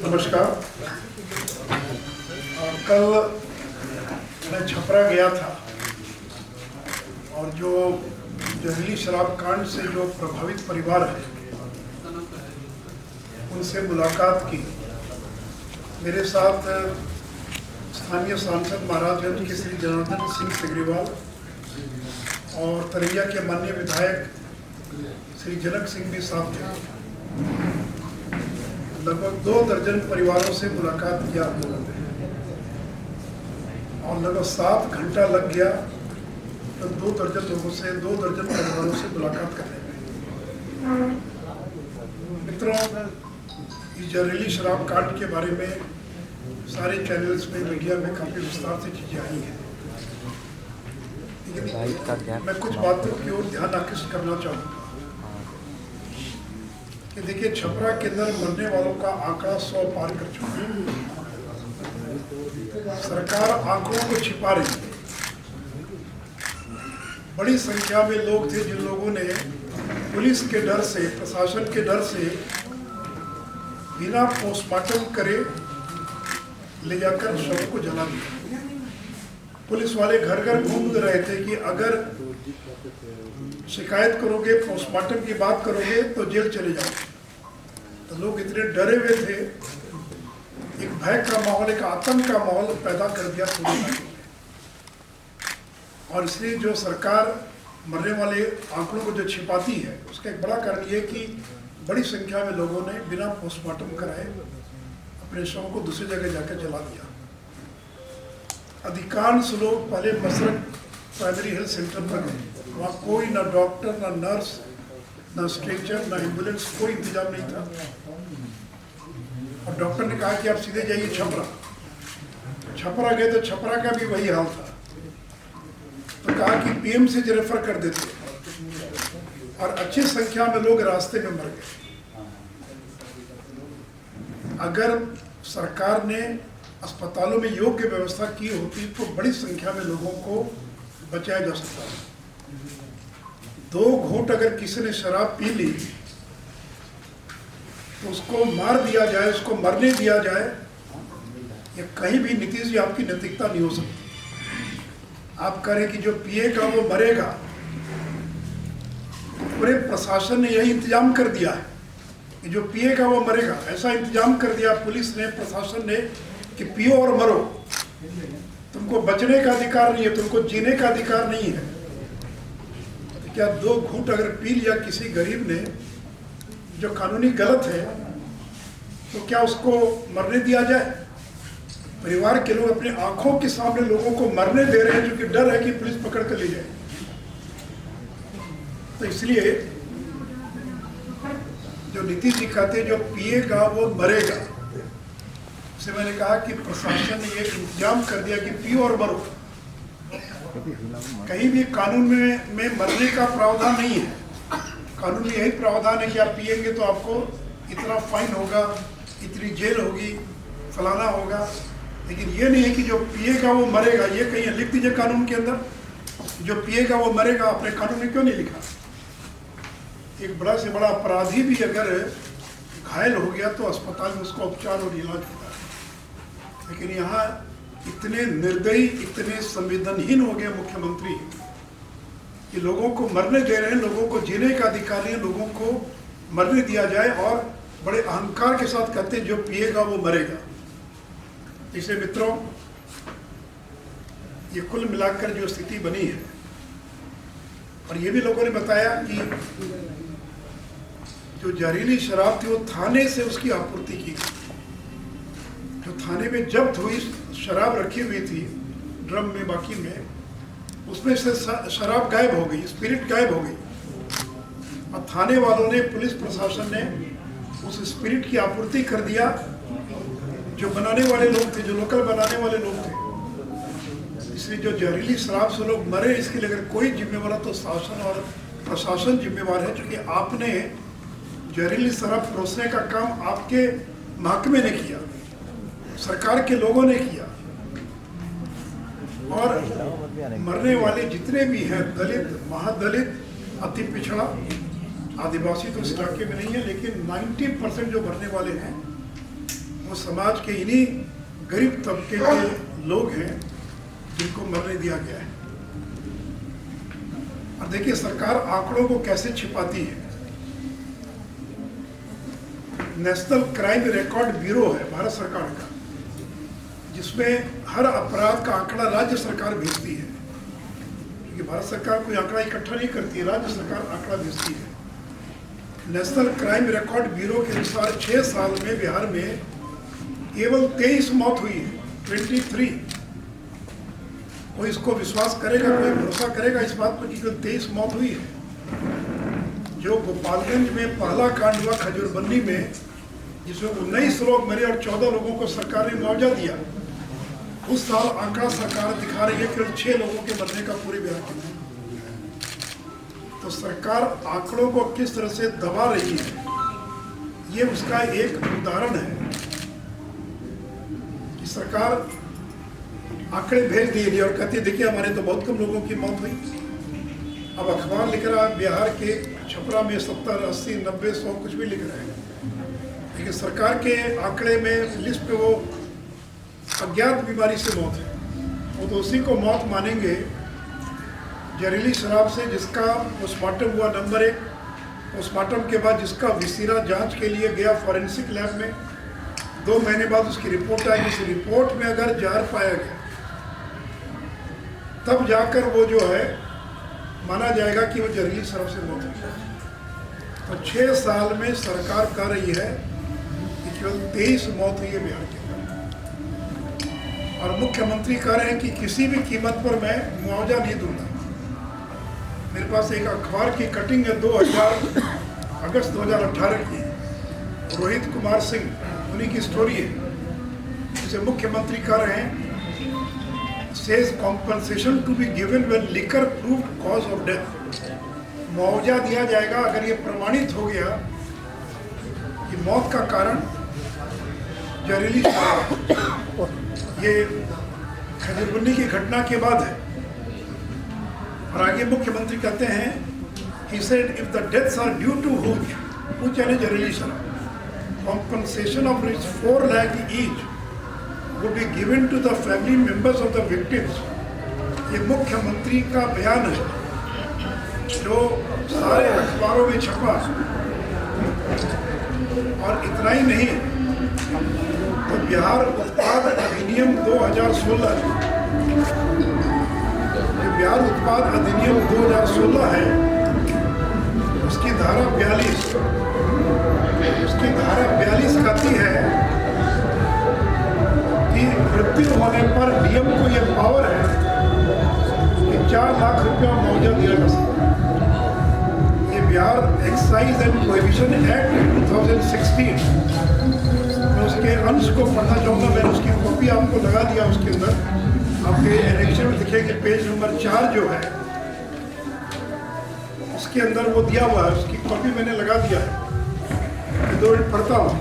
नमस्कार। कल मैं छपरा गया था और जो जहरीली शराब कांड से जो प्रभावित परिवार है उनसे मुलाकात की। मेरे साथ स्थानीय सांसद महाराजगंज के श्री जनार्दन सिंह सिग्रीवाल और तरैया के माननीय विधायक श्री जनक सिंह भी साथ थे। लगभग 2 दर्जन परिवारों से मुलाकात किया और लगभग 7 घंटा लग गया तो 2 दर्जन लोगों से 2 दर्जन परिवारों से मुलाकात करने में। मित्रों, इस जहरीली शराब कांड के बारे में सारे चैनल्स में, मीडिया में काफी विस्तार से चीजें आई हैं, लेकिन मैं कुछ बातों की ओर ध्यान आकर्षित करना चाहूँगा कि देखिए, छपरा के अंदर मरने वालों का आंकड़ा 100 पार कर चुका है। सरकार आंकड़ों को छिपा रही है। बड़ी संख्या में लोग थे जिन लोगों ने पुलिस के डर से, प्रशासन के डर से बिना पोस्टमार्टम करे ले जाकर शव को जला दिया। पुलिस वाले घर घर घूम रहे थे कि अगर शिकायत करोगे, पोस्टमार्टम की बात करोगे तो जेल चले जाओगे। तो लोग इतने डरे हुए थे, एक भय का माहौल, एक आतंक का माहौल पैदा कर दिया पूरे इलाके में। और इसलिए जो सरकार मरने वाले आंकड़ों को जो छिपाती है, उसका एक बड़ा कारण ये कि बड़ी संख्या में लोगों ने बिना पोस्टमार्टम कराए अपने शव को दूसरी जगह जाकर जला दिया। अधिकांश लोग पहले मसरत प्राइमरी हेल्थ सेंटर पर गए। वहाँ कोई ना डॉक्टर, ना नर्स, ना स्ट्रेचर, ना एम्बुलेंस, कोई इंतजाम नहीं था। और डॉक्टर ने कहा कि आप सीधे जाइए छपरा। छपरा गए तो छपरा का भी वही हाल था। तो कहा कि पीएमसी से रेफर कर देते, और अच्छी संख्या में लोग रास्ते में मर गए। अगर सरकार ने अस्पतालों में योग्य व्यवस्था की होती तो बड़ी संख्या में लोगों को बचाया जा सकता है। 2 घूंट अगर किसी ने शराब पी ली तो उसको मार दिया जाए, उसको मरने दिया जाए, या कहीं भी नीतीश जी आपकी नैतिकता नहीं हो सकती। आप करें कि जो पिएगा वो मरेगा। पूरे प्रशासन ने यही इंतजाम कर दिया है कि जो पिएगा वो मरेगा। ऐसा इंतजाम कर दिया पुलिस ने, प्रशासन ने, कि पियो और मरो। तुमको बचने का अधिकार नहीं है, तुमको जीने का अधिकार नहीं है। तो क्या 2 घूंट अगर पी लिया किसी गरीब ने, जो कानूनी गलत है, तो क्या उसको मरने दिया जाए? परिवार के लोग अपने आंखों के सामने लोगों को मरने दे रहे हैं, जो कि डर है कि पुलिस पकड़ कर ले जाए। तो इसलिए जो नीतीश जी कहते हैं जो पिएगा वो मरेगा, से मैंने कहा कि प्रशासन ने ये इंतजाम कर दिया कि पियो और मरो। कहीं भी कानून में मरने का प्रावधान नहीं है। कानून में यही प्रावधान है कि आप पिएंगे तो आपको इतना फाइन होगा, इतनी जेल होगी, फलाना होगा। लेकिन ये नहीं है कि जो पिएगा वो मरेगा। ये कहीं लिख दीजिए कानून के अंदर, जो पिएगा वो मरेगा। आपने कानून में क्यों नहीं लिखा? एक बड़ा से बड़ा अपराधी भी अगर घायल हो गया तो अस्पताल में उसका उपचार और इलाज होता है। लेकिन यहाँ इतने निर्दयी, इतने संवेदनहीन हो गए मुख्यमंत्री कि लोगों को मरने दे रहे हैं, लोगों को जीने का अधिकार नहीं है, लोगों को मरने दिया जाए, और बड़े अहंकार के साथ कहते हैं जो पिएगा वो मरेगा। इसलिए मित्रों, ये कुल मिलाकर जो स्थिति बनी है, और ये भी लोगों ने बताया कि जो जहरीली शराब थी वो थाने से उसकी आपूर्ति की गई। जो थाने में जब्त हुई शराब रखी हुई थी ड्रम में, बाकी में, उसमें से शराब गायब हो गई, स्पिरिट गायब हो गई। और थाने वालों ने, पुलिस प्रशासन ने उस स्पिरिट की आपूर्ति कर दिया। जो बनाने वाले लोग थे, जो लोकल बनाने वाले लोग थे। इसलिए जो जहरीली शराब से लोग मरे, इसके लिए अगर कोई जिम्मेवार है तो शासन और प्रशासन जिम्मेवार है, क्योंकि आपने जहरीली शराब परोसने का काम आपके महकमे ने किया, सरकार के लोगों ने किया। और मरने वाले जितने भी हैं, दलित, महादलित, अति पिछड़ा, आदिवासी तो इस इलाके में नहीं है, लेकिन 90% जो मरने वाले हैं वो वो समाज के इन्हीं गरीब तबके के लोग हैं जिनको मरने दिया गया है। और देखिए सरकार आंकड़ों को कैसे छिपाती है। नेशनल क्राइम रिकॉर्ड ब्यूरो है भारत सरकार का, जिसमें हर अपराध का आंकड़ा राज्य सरकार भेजती है, क्योंकि भारत सरकार कोई आंकड़ा इकट्ठा नहीं करती है, राज्य सरकार आंकड़ा भेजती है। नेशनल क्राइम रिकॉर्ड ब्यूरो के अनुसार 6 साल में बिहार में केवल 23 मौत हुई है, 23। कोई इसको विश्वास करेगा, कोई भरोसा करेगा इस बात पर कि केवल 23 मौत हुई है। जो गोपालगंज में पहला कांड हुआ खजूरबन्नी में, जिसमें 19 लोग मरे और 14 लोगों को सरकार ने मुआवजा दिया, उस साल आंकड़ा सरकार दिखा रही है केवल 6 लोगों के मरने का पूरे बिहार के। तो सरकार आंकड़ों को किस तरह से दबा रही है, ये उसका एक उदाहरण है कि सरकार आंकड़े भेज दिए और कहती है देखिए हमारे तो बहुत कम लोगों की मौत हुई। अब अखबार लिख रहा है बिहार के छपरा में 70, 80, 90, 100 कुछ भी लिख रहे हैं, लेकिन सरकार के आंकड़े में लिस्ट पे वो अज्ञात बीमारी से मौत है, वो तो उसी को मौत मानेंगे जहरीली शराब से, जिसका पोस्टमार्टम हुआ नंबर 1, पोस्टमार्टम के बाद जिसका विसीरा जांच के लिए गया फॉरेंसिक लैब में, 2 महीने बाद उसकी रिपोर्ट आई। उस रिपोर्ट में अगर जहर पाया गया तब जाकर वो जो है माना जाएगा कि वो जहरीली शराब से मौत हुई। तो 6 साल में सरकार कह रही है कि केवल 23 मौत हुई है बिहार के अंदर, और मुख्यमंत्री कह रहे हैं कि किसी भी कीमत पर मैं मुआवजा नहीं दूंगा। मेरे पास एक अखबार की कटिंग है अगस्त 2018 की, रोहित कुमार सिंह, उन्हीं की स्टोरी है, जिसे मुख्यमंत्री कह रहे हैं says compensation to be given when liquor proved cause of death. मुआवजा दिया जाएगा अगर ये प्रमाणित हो गया कि मौत का कारण जहरीली शराब। ये खजूरबन्नी की घटना के बाद है। और आगे मुख्यमंत्री कहते हैं he said if the deaths are due to हुच यानी जहरीली शराब, compensation of rupees 4 lakh each would be given to the family members of the victims। ये मुख्यमंत्री का बयान है जो सारे अखबारों में छपा। और इतना ही नहीं, तो बिहार उत्पाद अधिनियम 2016, बिहार उत्पाद अधिनियम 2016 है, उसकी धारा 42 कहती है कि मृत्यु होने पर डीएम को यह पावर है कि 4 लाख रुपया मुआवजा दिया जा सकता है। ये Bihar excise and prohibition act 2016, मैं उसके अंश को पढ़ना चाहूँगा। मैंने उसकी कॉपी आपको लगा दिया, उसके अंदर आपके एनेक्शन में दिखेगी पेज नंबर 4 जो है, उसके अंदर वो दिया हुआ है, उसकी कॉपी मैंने लगा दिया है, 2 मिनट पढ़ता हूँ।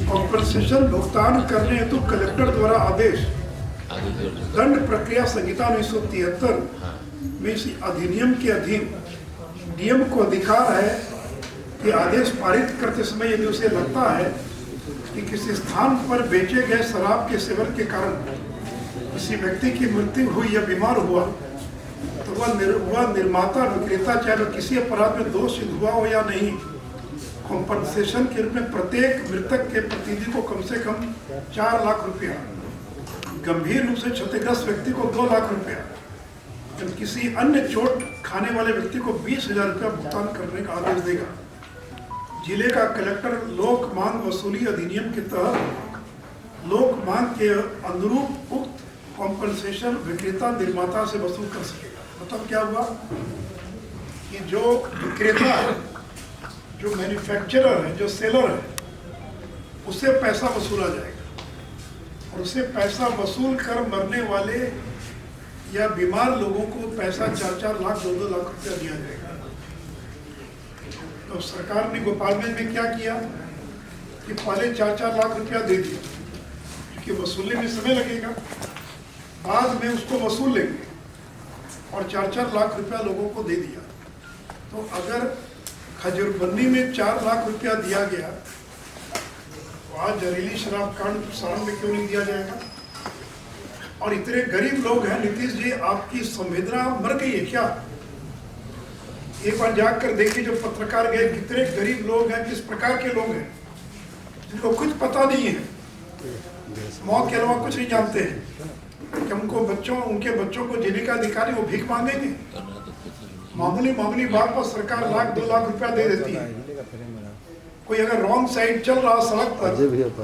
कॉम्पनसेशन भुगतान करने हेतु कलेक्टर द्वारा आदेश, दंड प्रक्रिया संहिता 1973 में इस अधिनियम के अधीन डीएम को अधिकार है कि आदेश पारित करते समय यदि उसे लगता है कि किसी स्थान पर बेचे गए शराब के सेवन के कारण किसी व्यक्ति की मृत्यु हुई या बीमार हुआ, तो वह निर्माता विक्रेता चाहे वह किसी अपराध में दोष सिद्ध हुआ हो या नहीं, कॉम्पनसेशन के रूप में प्रत्येक मृतक के प्रतिनिधि को कम से कम 4 लाख रुपया, गंभीर रूप से क्षतिग्रस्त व्यक्ति को 2 लाख रुपया, जब किसी अन्य चोट खाने वाले व्यक्ति को 20,000 रुपया भुगतान करने का आदेश देगा। जिले का कलेक्टर लोक मांग वसूली अधिनियम के तहत लोक मांग के अनुरूप उक्त कॉम्पनसेशन विक्रेता निर्माता से वसूल कर सकेगा। मतलब क्या हुआ कि जो विक्रेता है, जो मैन्युफैक्चरर है, जो सेलर है, उससे पैसा वसूला जाएगा और उससे पैसा वसूल कर मरने वाले या बीमार लोगों को पैसा 4-4 लाख 2-2 लाख रुपया दिया जाएगा। तो सरकार ने गोपालगंज में क्या किया कि पहले 4-4 लाख रुपया दे दिया, क्योंकि वसूलने में समय लगेगा, बाद में उसको वसूल लेंगे, और 4-4 लाख रुपया लोगों को दे दिया। तो अगर खजूरबन्नी में 4 लाख रुपया दिया गया आज जहरीली शराब कांड सारण में क्यों नहीं दिया जाएगा? और इतने गरीब लोग हैं नीतीश जी, आपकी संवेदना मर गई है क्या? एक बार जाकर देखिए, जो पत्रकार गए, कितने गरीब लोग हैं, किस प्रकार के लोग हैं जिनको कुछ पता नहीं है, मौत के अलावा कुछ नहीं जानते हैं कि उनके बच्चों को जीने का अधिकार है, वो भीख मांगेंगे। मामूली बात पर सरकार 1-2 लाख रुपया दे देती है। कोई अगर रॉन्ग साइड चल रहा सड़क पर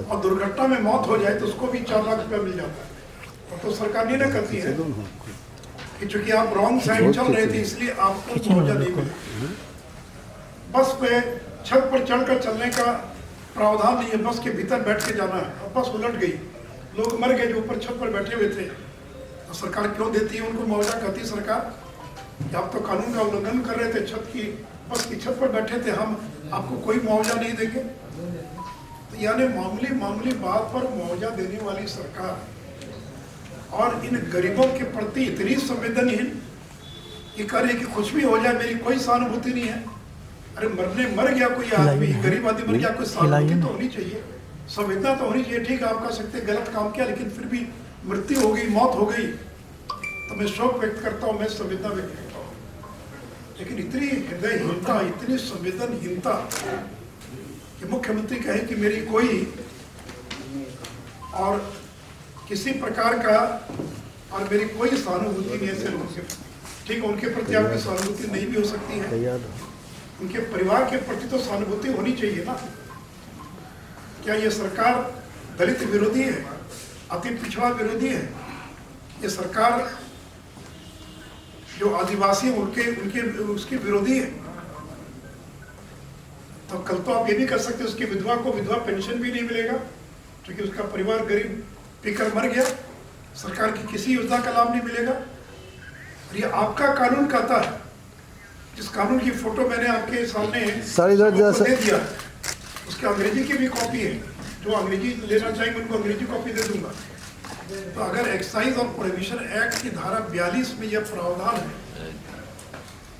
और दुर्घटना में मौत हो जाए तो उसको भी 4 लाख रुपया मिल जाता है। और तो सरकार नहीं ना करती है कि चूंकि आप रॉन्ग साइड चल रहे थे इसलिए आपको मुआवजा नहीं मिले। बस पे छत पर चढ़कर चलने का प्रावधान नहीं है, बस के भीतर बैठ के जाना है, और बस उलट गई, लोग मर गए जो ऊपर छत पर बैठे हुए थे। तो सरकार क्यों देती है उनको मुआवजा? कहती सरकार कि आप तो कानून का उल्लंघन कर रहे थे, बस की छत पर बैठे थे, हम आपको कोई मुआवजा नहीं देंगे। तो यानी मामूली बात पर मुआवजा देने वाली सरकार और इन गरीबों के प्रति इतनी संवेदनहीन कि करे कि कुछ भी हो जाए मेरी कोई सहानुभूति नहीं है। अरे मर गया कोई आदमी, गरीब आदमी मर गया, कोई सहानुभूति तो होनी चाहिए, संवेदना तो होनी चाहिए। ठीक है, आप कह सकते गलत काम किया, लेकिन फिर भी मृत्यु हो गई, मौत हो गई, तो मैं शोक व्यक्त करता हूँ, मैं संवेदना व्यक्त करता हूँ। लेकिन इतनी हृदयहीनता, इतनी संवेदनहीनता कि मुख्यमंत्री कहे कि मेरी कोई और किसी प्रकार का और मेरी कोई सहानुभूति नहीं है ऐसे लोगों के। ठीक है, उनके प्रति आपकी सहानुभूति नहीं भी हो सकती है, उनके परिवार के प्रति तो सहानुभूति होनी चाहिए ना। क्या ये सरकार दलित विरोधी है, अति पिछड़ा विरोधी है? ये सरकार जो आदिवासी उसके विरोधी है? तो कल तो आप ये भी कर सकते हैं उसकी विधवा को विधवा पेंशन भी नहीं मिलेगा क्योंकि उसका परिवार गरीब पीकर मर गया, सरकार की किसी योजना का लाभ नहीं मिलेगा। और ये आपका कानून कहता है, जिस कानून की फोटो मैंने आपके सामने दे दिया, उसकी अंग्रेजी की भी कॉपी है, जो अंग्रेजी लेना चाहेंगे उनको अंग्रेजी कॉपी दे दूंगा। तो अगर एक्साइज और प्रोहिबिशन एक्ट की धारा 42 में यह प्रावधान है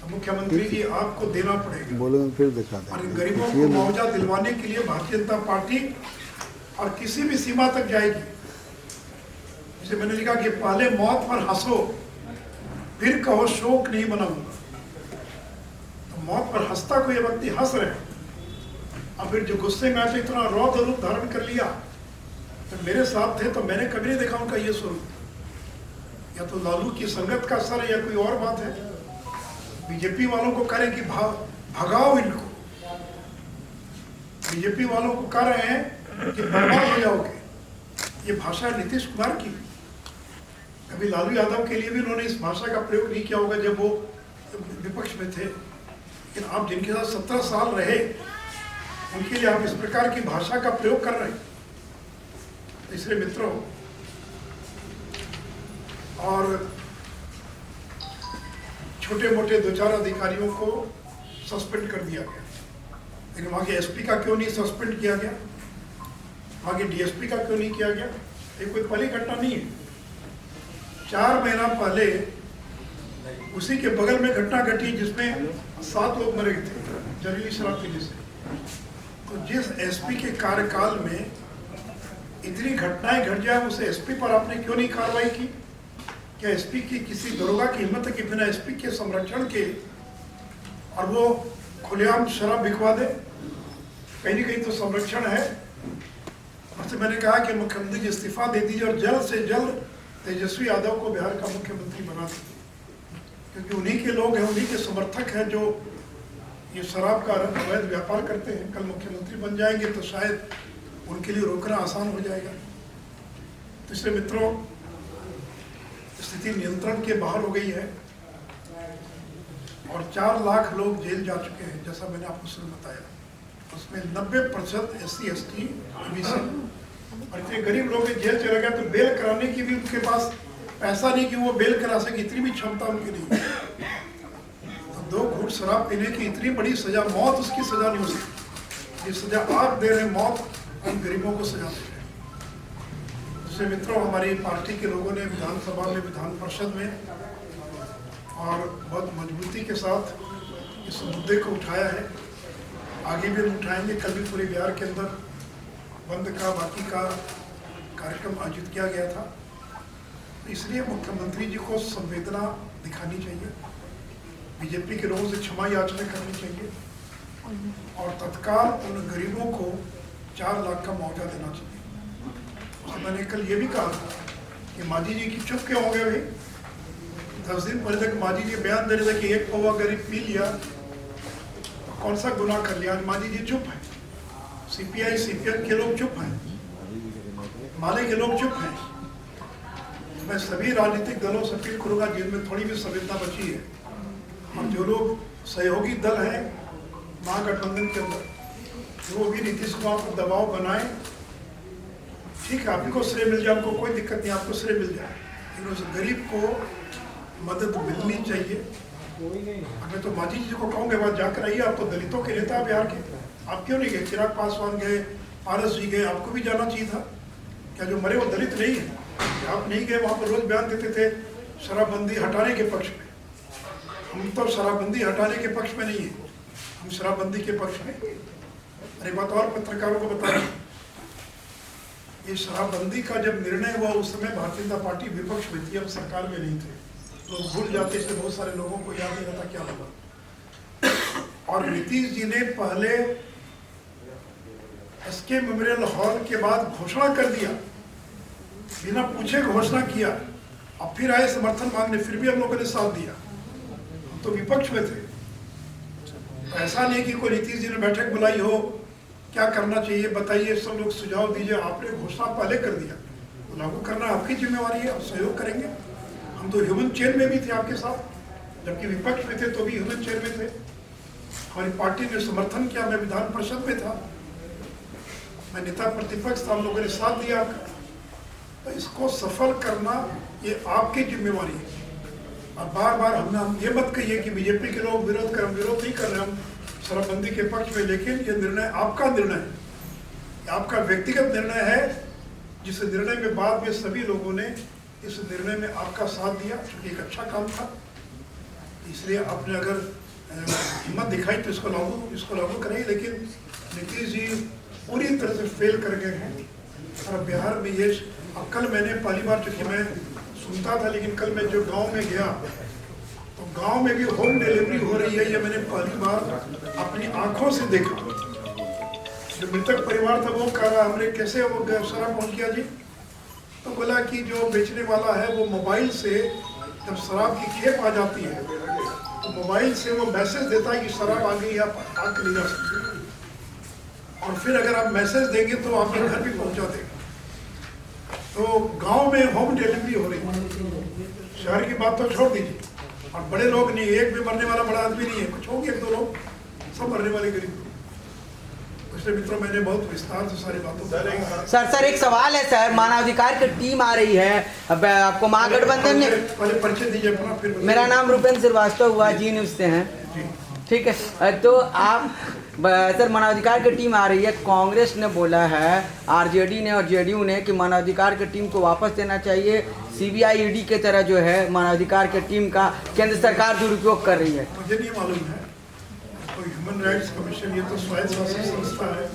तो मुख्यमंत्री जी आपको देना पड़ेगा। फिर दिखा दें। और इन गरीबों को मुआवजा दिलवाने के लिए भारतीय जनता पार्टी और किसी भी सीमा तक जाएगी। जैसे मैंने लिखा कि पहले मौत पर हंसो फिर कहो शोक नहीं मनाऊंगा। तो मौत पर हंसता कोई व्यक्ति हंस रहे और फिर जो गुस्से में आते इतना रौद्र रूप धारण कर लिया, तो मेरे साथ थे तो मैंने कभी नहीं देखा उनका ये स्वरूप। या तो लालू की संगत का असर है या कोई और बात है। बीजेपी वालों को कह रहे कि भगाओ इनको, बीजेपी वालों को कह रहे हैं कि बर्बाद हो जाओगे। ये भाषा नीतीश कुमार की। कभी लालू यादव के लिए भी उन्होंने इस भाषा का प्रयोग नहीं किया होगा जब वो विपक्ष में थे, लेकिन आप जिनके साथ 17 साल रहे उनके लिए आप इस प्रकार की भाषा का प्रयोग कर रहे हैं। इसलिए मित्रों, और छोटे मोटे 2-4 अधिकारियों को सस्पेंड कर दिया गया, लेकिन वहाँ के एसपी का क्यों नहीं सस्पेंड किया गया, वहाँ के डीएसपी का क्यों नहीं किया गया? ये कोई पहली घटना नहीं है। 4 महीना पहले उसी के बगल में घटना घटी जिसमें 7 लोग मरे थे जहरीली शराब पीने से। तो जिस एसपी के कार्यकाल में इतनी घटनाएं घट जाए, उस एसपी पर आपने क्यों नहीं कार्रवाई की? क्या एसपी की किसी दरोगा की हिम्मत है कि बिना एसपी के संरक्षण के और वो खुलेआम शराब बिकवा दे? कहीं न कहीं तो संरक्षण है। और मैंने कहा कि मुख्यमंत्री जी इस्तीफा दे दीजिए और जल्द से जल्द तेजस्वी यादव को बिहार का मुख्यमंत्री बना दीजिए, क्योंकि उन्हीं के लोग हैं, उन्हीं के समर्थक हैं जो ये शराब का अवैध व्यापार करते हैं। कल मुख्यमंत्री बन जाएंगे तो शायद उनके लिए रोकना आसान हो जाएगा। तो इसलिए मित्रों, स्थिति नियंत्रण के बाहर हो गई है और 4 लाख लोग जेल जा चुके हैं, जैसा मैंने आपको शुरू बताया। उसमें 90% SC ST OBC और इतने गरीब लोग जेल चले गए तो बेल कराने की भी उनके पास पैसा नहीं कि वो बेल करा सके, इतनी भी क्षमता उनकी नहीं। तो 2 घूंट शराब पीने की इतनी बड़ी सजा, मौत उसकी सजा नहीं हो सकती। ये सजा आप दे रहे, मौत उन गरीबों को सजा दे रहे। दूसरे मित्रों, हमारी पार्टी के लोगों ने विधानसभा में, विधान परिषद में और बहुत मजबूती के साथ इस मुद्दे को उठाया है। आगे भी हम उठाएंगे। कल भी पूरे बिहार के अंदर बंद का बाकी का कार्यक्रम आयोजित किया गया था। इसलिए मुख्यमंत्री जी को संवेदना दिखानी चाहिए, बीजेपी के लोगों से क्षमा याचना करनी चाहिए और तत्काल उन गरीबों को 4 लाख का मुआवजा देना चाहिए। और मैंने कल ये भी कहा था कि मांझी जी की चुप क्यों हो गए भाई? 10 दिन पहले तक मांझी जी बयान दे रहे थे कि 1 पौवा गरीब पी लिया तो कौन सा गुनाह कर लिया। आज मांझी जी चुप है, सीपीआई सीपीएम के लोग चुप हैं, माले के लोग चुप हैं। मैं सभी राजनीतिक दलों से अपील करूंगा जिनमें थोड़ी भी संवेदना बची है और जो लोग सहयोगी दल हैं महागठबंधन के अंदर, जो भी नीतीश कुमार पर दबाव बनाए, ठीक है आपको श्रेय मिल जाए, हमको कोई दिक्कत नहीं, आपको श्रेय मिल जाए, लेकिन उस गरीब को मदद मिलनी चाहिए। मैं तो मांझी जी को कहूँगे वहाँ जाकर आइए, आप तो दलितों के नेता बिहार के, आप क्यों नहीं गए? चिराग पासवान गए, पारस जी गए, आपको भी जाना चाहिए था। क्या जो मरे वो दलित नहीं है? आप नहीं गए, वहाँ पर रोज बयान देते थे शराबबंदी हटाने के पक्ष में। हम तो शराबबंदी हटाने के पक्ष में नहीं है, हम शराबबंदी के पक्ष में। अरे बात और पत्रकारों को बता रहे, ये शराबबंदी का जब निर्णय हुआ उस समय भारतीय जनता पार्टी विपक्ष में थी, हम सरकार में नहीं थे, तो भूल जाते थे, बहुत सारे लोगों को याद नहीं रहता क्या हुआ। और नीतीश जी ने पहले एसके मेमोरियल हॉल के बाद घोषणा कर दिया, बिना पूछे घोषणा किया, अब फिर आए समर्थन मांगने, फिर भी हम लोगों ने साथ दिया, हम तो विपक्ष में थे। तो ऐसा नहीं कि कोई नीतीश जी ने बैठक बुलाई हो, क्या करना चाहिए बताइए, सब लोग सुझाव दीजिए, आपने घोषणा पहले कर दिया, तो लागू करना आपकी जिम्मेवारी है, आप सहयोग करेंगे। हम तो ह्यूमन चेन में भी थे आपके साथ, जबकि विपक्ष में थे तो भी ह्यूमन चेन में थे, हमारी पार्टी ने समर्थन किया, मैं विधान परिषद में था, मैं नेता प्रतिपक्ष था, हम लोगों ने साथ दिया आपका। तो इसको सफल करना ये आपकी जिम्मेवारी है। और बार बार हम ये मत कहिए कि बीजेपी के लोग विरोध कर, हम विरोध नहीं कर रहे, हम शराबबंदी के पक्ष में, लेकिन ये निर्णय आपका निर्णय है, ये आपका व्यक्तिगत निर्णय है, जिस निर्णय में बाद में सभी लोगों ने इस निर्णय में आपका साथ दिया, क्योंकि एक अच्छा काम था। इसलिए आपने अगर हिम्मत दिखाई तो इसको लागू करें, लेकिन नीतीश जी पूरी तरह से फेल कर गए हैं। और बिहार में ये, अब कल मैंने पहली बार, चूँकि मैं सुनता था, लेकिन कल मैं जो गांव में गया तो गांव में भी होम डिलीवरी हो रही है, ये मैंने पहली बार अपनी आंखों से देखा। जो मृतक परिवार था वो कह रहा, हमने कैसे वो शराब पहुँच गया जी? तो बोला कि जो बेचने वाला है वो मोबाइल से, जब शराब की खेप आ जाती है तो मोबाइल से वो मैसेज देता है कि शराब आ गई, आप आग ले जा सकते हैं, और फिर अगर आप मैसेज देंगे तो आपके घर भी पहुंचा देगा। तो गांव में होम डिलीवरी हो रही है, शहर की बात तो छोड़ दीजिए, और बड़े लोग नहीं, एक भी मरने वाला बड़ा आदमी नहीं है, कुछ हो गया 1-2 लोग, सब मरने वाले गरीब लोग। इसलिए मित्रों मैंने बहुत विस्तार से सारी बातों सर एक सवाल है सर, मानवाधिकार की टीम आ रही है, अब आपको महागठबंधन ने, पहले परिचय दीजिए अपना, फिर। मेरा नाम रूपेंद्र श्रीवास्तव हुआ, जी न्यूज़ से हैं, ठीक है। तो आप सर, मानवाधिकार की टीम आ रही है, कांग्रेस ने बोला है, आरजेडी ने और जेडीयू ने, कि मानवाधिकार की टीम को वापस देना चाहिए, सीबीआई ईडी के तरह जो है मानवाधिकार की टीम का केंद्र सरकार दुरुपयोग कर रही है। मुझे नहीं मालूम है, कोई ह्यूमन राइट्स कमीशन, ये तो स्वायत्त शासित संस्था है,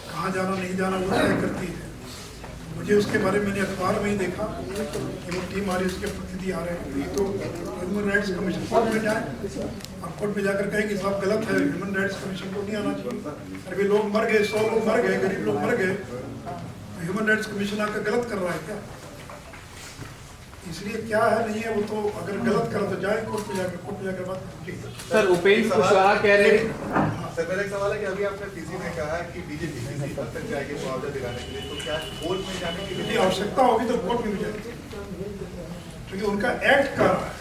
कहाँ जाना नहीं जाना वो तय करती है। मुझे उसके बारे में मैंने अखबार में ही देखा कि वो टीम आ रही है, उसके प्रतिनिधि आ रहे हैं। ये तो ह्यूमन राइट्स कमीशन कोर्ट में जाए और कोर्ट में जाकर कहे कि साहब गलत है, ह्यूमन राइट्स कमीशन को नहीं आना चाहिए, अरे लोग मर गए, 100 लोग मर गए, गरीब लोग मर गए, तो ह्यूमन राइट्स कमीशन आकर गलत कर रहा है क्या? इसलिए क्या है नहीं है, वो तो अगर गलत करा तो जाए कोर्ट में जाकर बात। ठीक है सर, उपेंद्र कुशवाहा कह रहे हैं। सर मेरा एक सवाल है कि अभी आपने किसी ने कहा कि बीजेपी किसी हद तक जाएगी मुआवजा दिलाने के लिए, तो क्या कोर्ट में जाने की यदि आवश्यकता होगी तो कोर्ट में भी जाएगी, क्योंकि उनका एक्ट कह रहा है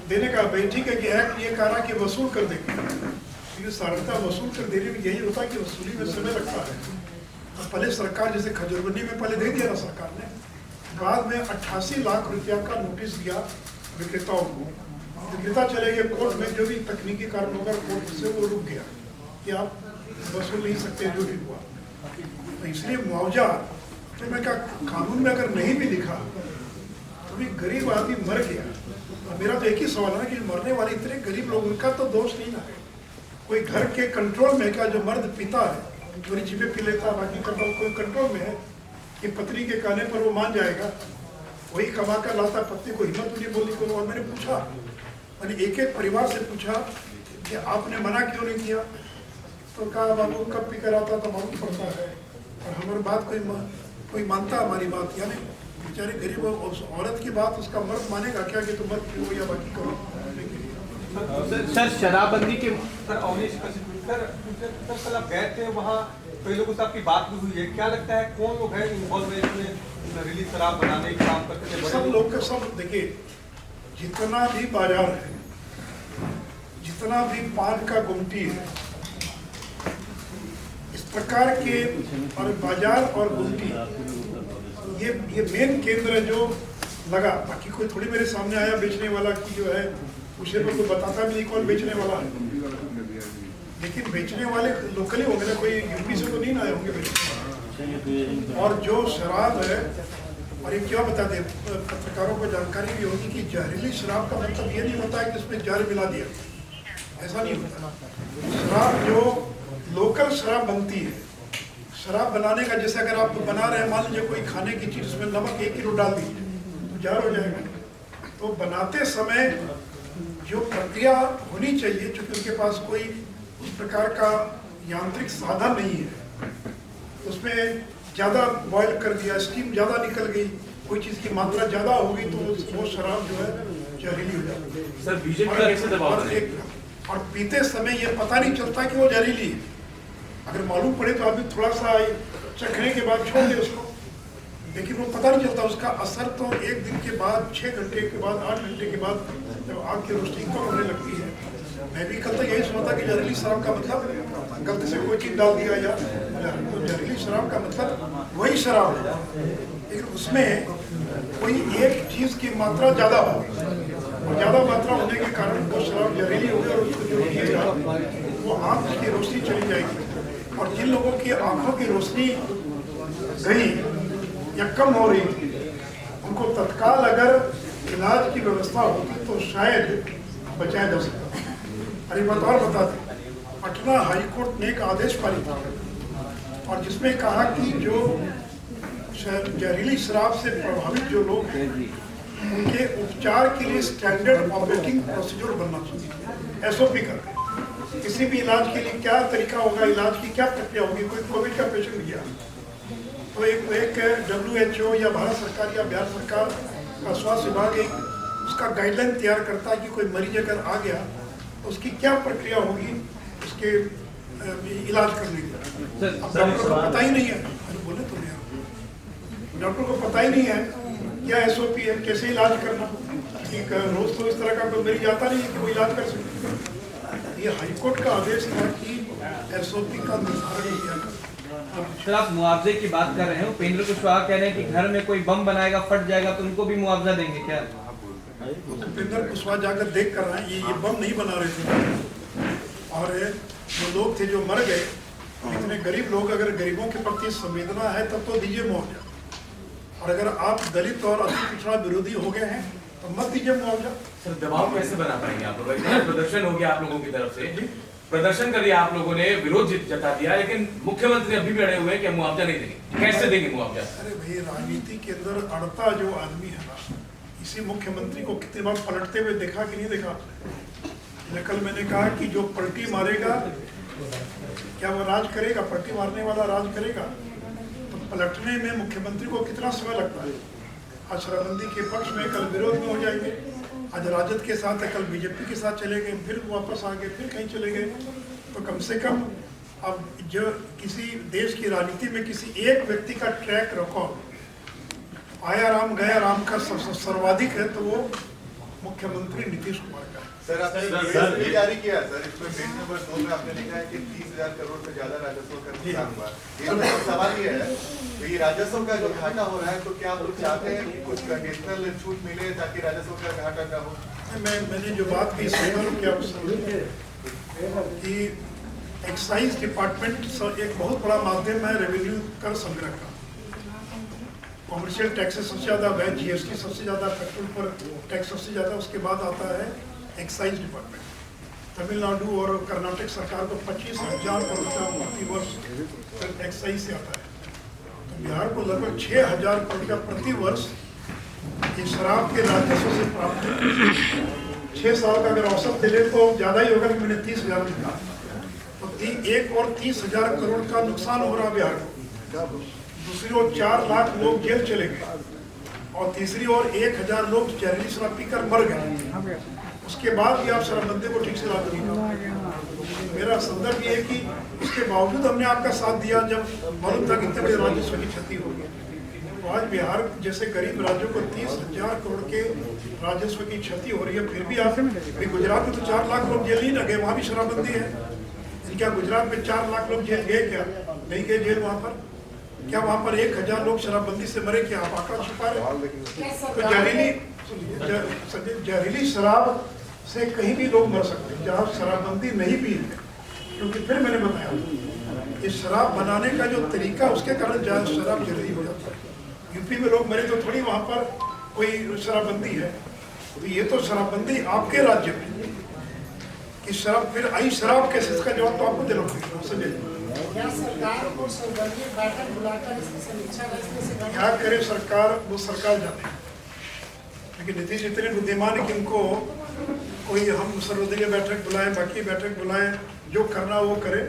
देने का। भाई ठीक है कि एक्ट ये कह रहा है कि वसूल कर देंगे, क्योंकि साधारणतः वसूल कर देने में यही होता है कि वसूली में समय लगता है। तो पहले सरकार, जैसे खजूरबंदी में पहले दे दिया ना सरकार ने, बाद में 88 लाख रुपया का नोटिस दिया विक्रेताओं को, विक्रेता चले गए कोर्ट में, जो भी तकनीकी कारण होगा कोर्ट से वो रुक गया कि आप वसूल नहीं सकते, जो भी हुआ। तो इसलिए मुआवजा, तो मैं क्या, कानून में अगर नहीं भी लिखा तो भी गरीब आदमी मर गया, और मेरा तो एक ही सवाल है कि मरने वाले इतने गरीब लोग, उनका तो दोष नहीं ना है। कोई घर के कंट्रोल में क्या, जो मर्द पिता है थोड़ी चीज़ें पी लेता, बाकी कंट्रोल कोई कंट्रोल में है कि पत्नी के कहने पर वो मान जाएगा, वही कमा कर लाता, पत्नी को हिम्मत नहीं बोली को। और मैंने पूछा, मैंने एक एक परिवार से पूछा कि आपने मना क्यों नहीं किया, तो कहा बाबू कब पी कर आता तो मालूम पड़ता है, और हमारी बात कोई मानता हमारी बात, यानी बेचारे गरीब उस औरत की बात उसका मर्द मानेगा क्या कि तुम मत पियो या बाकी करो। सर शराबबंदी के सर अवनीश सर कल आप गए थे वहाँ, कई लोगों से आपकी बात भी हुई है, क्या लगता है कौन लोग हैं इन्वॉल्व है इसमें, रिलीज शराब बनाने का काम करते हैं? सब लोग का सब देखिए, जितना भी बाजार है, जितना भी पान का गुमटी है, इस प्रकार के और बाजार और गुमटी ये मेन केंद्र है जो लगा। बाकी कोई थोड़ी मेरे सामने आया बेचने वाला की जो है उसे तो कोई बताता भी नहीं कौन बेचने वाला है, लेकिन बेचने वाले लोकली होंगे ना, कोई यूपी से तो नहीं आए होंगे बेचने। और जो शराब है, और ये क्या बता दें पत्रकारों को जानकारी भी होगी कि जहरीली शराब का मतलब ये नहीं होता है कि उसमें जहर मिला दिया, ऐसा नहीं होता। शराब जो लोकल शराब बनती है, शराब बनाने का जैसे अगर आप बना रहे हैं, मान लीजिए कोई खाने की चीज़ उसमें नमक 1 किलो डाल दीजिए तो जहर हो जाएगा। तो बनाते समय जो प्रक्रिया होनी चाहिए, चूँकि उनके पास कोई उस प्रकार का यांत्रिक साधन नहीं है, उसमें ज़्यादा बॉयल कर दिया, स्टीम ज़्यादा निकल गई, कोई चीज़ की मात्रा ज़्यादा हो गई तो वो शराब जो है जहरीली हो जाती है। सर बीजेपी का कैसे दबाव और पीते समय ये पता नहीं चलता कि वो जहरीली है। अगर मालूम पड़े तो आदमी थोड़ा सा चखने के बाद छोड़ दे उसको, लेकिन वो पता नहीं चलता। उसका असर तो 1 दिन के बाद, 6 घंटे के बाद, 8 घंटे के बाद जब आग की रोशनी कम होने लगती है। मैं भी कल तक यही सुना था कि जहरीली शराब का मतलब गलती से कोई चीज़ डाल दिया या तो जहरीली शराब का मतलब वही शराब है, लेकिन उसमें कोई एक चीज़ की मात्रा ज़्यादा हो, और ज़्यादा मात्रा होने के कारण वो शराब जहरीली हो गई और उसको जो पिएगा वो आँख की रोशनी चली जाएगी। और जिन लोगों की आंखों की रोशनी गई या कम हो रही थी, उनको तत्काल अगर इलाज की व्यवस्था होती तो शायद बचाया जा सकता। अरे बात और बता दें, पटना हाईकोर्ट ने एक आदेश पारित किया और जिसमें कहा कि जो जहरीली शराब से प्रभावित जो लोग हैं उनके उपचार के लिए स्टैंडर्ड ऑपरेटिंग प्रोसीजर बनना चाहिए, SOP करके। किसी भी इलाज के लिए क्या तरीका होगा, इलाज की क्या प्रक्रिया होगी। कोई कोविड का पेशेंट गया तो एक WHO या भारत सरकार या बिहार सरकार का स्वास्थ्य विभाग एक उसका गाइडलाइन तैयार करता है कि कोई मरीज अगर आ गया तो उसकी क्या प्रक्रिया होगी उसके इलाज करने की। अब डॉक्टर को पता ही नहीं है, बोले तो डॉक्टर को पता ही नहीं है क्या SOP है, कैसे इलाज करना। एक रोज तो इस तरह का कोई मरीज आता नहीं है कि वो इलाज कर सके। ये हाईकोर्ट का आदेश था कि SOP का निर्धारण किया। सर आप मुआवजे की बात कर रहे हैं, उपेंद्र कुशवाहा कह रहे हैं कि घर में कोई बम बनाएगा फट जाएगा तो उनको भी मुआवजा देंगे क्या? उपेंद्र कुशवाहा जाकर देख कर रहे हैं, ये बम नहीं बना रहे थे। और जो लोग थे जो मर गए, इतने गरीब लोग, अगर गरीबों के प्रति संवेदना है तब तो दीजिए मुआवजा। और अगर आप दलित और अति पिछड़ा विरोधी हो गए हैं तो मत दीजिए मुआवजा। सर दबाव कैसे बना पाएंगे आप लोग? इतना प्रदर्शन हो गया आप लोगों की तरफ से, प्रदर्शन कर दिया आप लोगों ने, विरोध जता दिया, लेकिन मुख्यमंत्री अभी भी अड़े हुए हैं कि मुआवजा नहीं देंगे। कैसे देंगे मुआवजा? अरे भाई, राजनीति के अंदर अड़ता जो आदमी है ना, इसी मुख्यमंत्री को कितनी बार पलटते हुए देखा कि नहीं देखा आपने? कल मैंने कहा कि जो पलटी मारेगा क्या वो राज करेगा? पलटी मारने वाला राज करेगा? तो पलटने में मुख्यमंत्री को कितना समय लगता है? आज शराबबंदी के पक्ष में, कल विरोध में हो जाएंगे। आज राजद के साथ है, कल बीजेपी के साथ चले गए, फिर वापस आ गए, फिर कहीं चले गए। तो कम से कम अब जो किसी देश की राजनीति में किसी एक व्यक्ति का ट्रैक रिकॉर्ड आया राम गया राम का सर्वाधिक है तो वो मुख्यमंत्री नीतीश कुमार का। सर आपने भी जारी किया सर, इसमें पेज नंबर 2 में आपने लिखा है कि 30,000 करोड़ से ज्यादा राजस्व का नुकसान हुआ। ये सवाल ये है, तो ये राजस्व का जो घाटा हो रहा है, तो क्या आप लोग चाहते हैं कि कुछ कंडीशनल छूट मिले ताकि राजस्व का घाटा ना हो? मैंने जो बात की किया कि एक्साइज डिपार्टमेंट एक बहुत बड़ा माध्यम है रेवेन्यू कर संग्रह का। कॉमर्शियल टैक्स सबसे ज़्यादा, वैट GST सबसे ज़्यादा, पेट्रोल पर टैक्स सबसे ज़्यादा, उसके बाद आता है एक्साइज डिपार्टमेंट। तमिलनाडु और कर्नाटक सरकार को 25,000 करोड़ रुपया प्रति वर्ष एक्साइज से आता है, तो बिहार को लगभग 6,000 करोड़ रुपया प्रति वर्ष ये शराब के राजस्व से प्राप्त है। 6 साल का अगर औसत दिले तो ज़्यादा ही होगा कि मैंने 30,000 लिखा, तो 30,000 करोड़ का नुकसान हो रहा बिहार को। दूसरी ओर 4 लाख लोग जेल चले गए और तीसरी ओर 1,000 लोग जहरीली शराब पीकर मर गए। उसके बाद भी आप शराबबंदी को ठीक से लागू नहीं कर। मेरा संदर्भ ये है कि उसके बावजूद हमने आपका साथ दिया जब मालूम था कि इतने बड़े राजस्व की क्षति होगी। तो आज बिहार जैसे गरीब राज्यों को 30,000 करोड़ के राजस्व की क्षति हो रही है, फिर भी आप गुजरात में तो 4 लाख लोग जेल ही न गए, वहाँ भी शराबबंदी है। क्या गुजरात में 4 लाख लोग जेल गए? क्या नहीं गए जेल वहाँ पर? क्या वहाँ पर 1,000 लोग शराबबंदी से मरे? क्या आप आंकड़ा छुपा रहे? तो जहरीली शराब से कहीं भी लोग मर सकते हैं जहाँ शराबबंदी नहीं भी है, क्योंकि फिर मैंने बताया इस शराब बनाने का जो तरीका उसके कारण जहाँ शराब जहरीली हो जाता है। यूपी में लोग मरे तो थोड़ी वहाँ पर कोई शराबबंदी है। तो ये तो शराबबंदी आपके राज्य में कि शराब फिर आई शराब कैसे, इसका जवाब तो आपको देना पड़ेगा। समझे क्या करे सरकार, वो सरकार जाने। लेकिन नीतीश इतने बुद्धिमान है कि उनको कोई हम सर्वदलीय बैठक बुलाएं, बाकी बैठक बुलाएं, जो करना वो करे।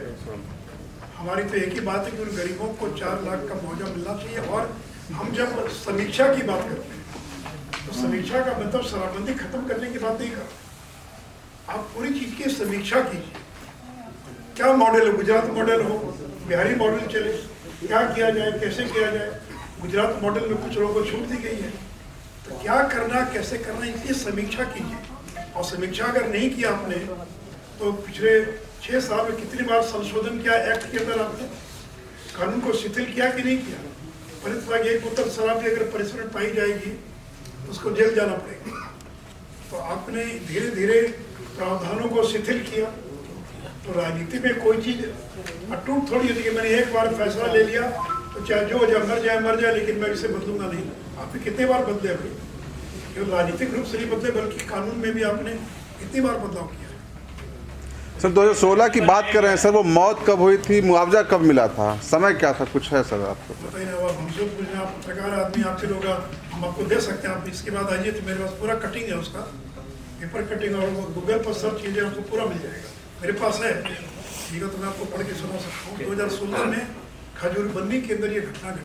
हमारी तो एक ही बात है कि उन गरीबों को 4 लाख का मुआवजा मिलना चाहिए। और हम जब समीक्षा की बात करते हैं तो समीक्षा का मतलब शराबबंदी खत्म करने की बात नहीं कर, आप पूरी चीज की समीक्षा कीजिए। क्या मॉडल है? गुजरात मॉडल हो, बिहारी मॉडल चले, क्या किया जाए, कैसे किया जाए? गुजरात मॉडल में कुछ लोगों को छूट दी गई है, तो क्या करना, कैसे करना, इसकी समीक्षा कीजिए। और समीक्षा अगर नहीं किया आपने तो पिछले 6 साल में कितनी बार संशोधन किया एक्ट के अंदर, आपने कानून को शिथिल किया कि नहीं किया? परित्याग एक बोतल शराब भी अगर परिस्फुटन पाई जाएगी तो उसको जेल जाना पड़ेगा। तो आपने धीरे धीरे प्रावधानों को शिथिल किया। तो राजनीति में कोई चीज अटूट थोड़ी होती है। मैंने एक बार फैसला ले लिया तो चाहे जो मर जाए, लेकिन मैं इसे बदलूंगा नहीं। आपने कितने बार बदले अभी? केवल राजनीतिक रूप से नहीं बदले बल्कि कानून में भी आपने कितनी बार बदलाव किया। सर 2016 की बात कर रहे हैं सर, वो मौत कब हुई थी, मुआवजा कब मिला था, समय क्या था, कुछ है सर आपको? बताइए ना, अब हमसे पूछना, आप पत्रकार आदमी, आपसे लोग हम आपको दे सकते हैं। आप इसके बाद आइए तो मेरे पास पूरा कटिंग है उसका, पेपर कटिंग, और वो गूगल पर सर्च कीजिए आपको पूरा मिल जाएगा, मेरे पास है। ठीक है, तो मैं आपको पढ़ के सुना सकता हूँ। 2016 में खजूर बन्नी के अंदर ये घटना घटी।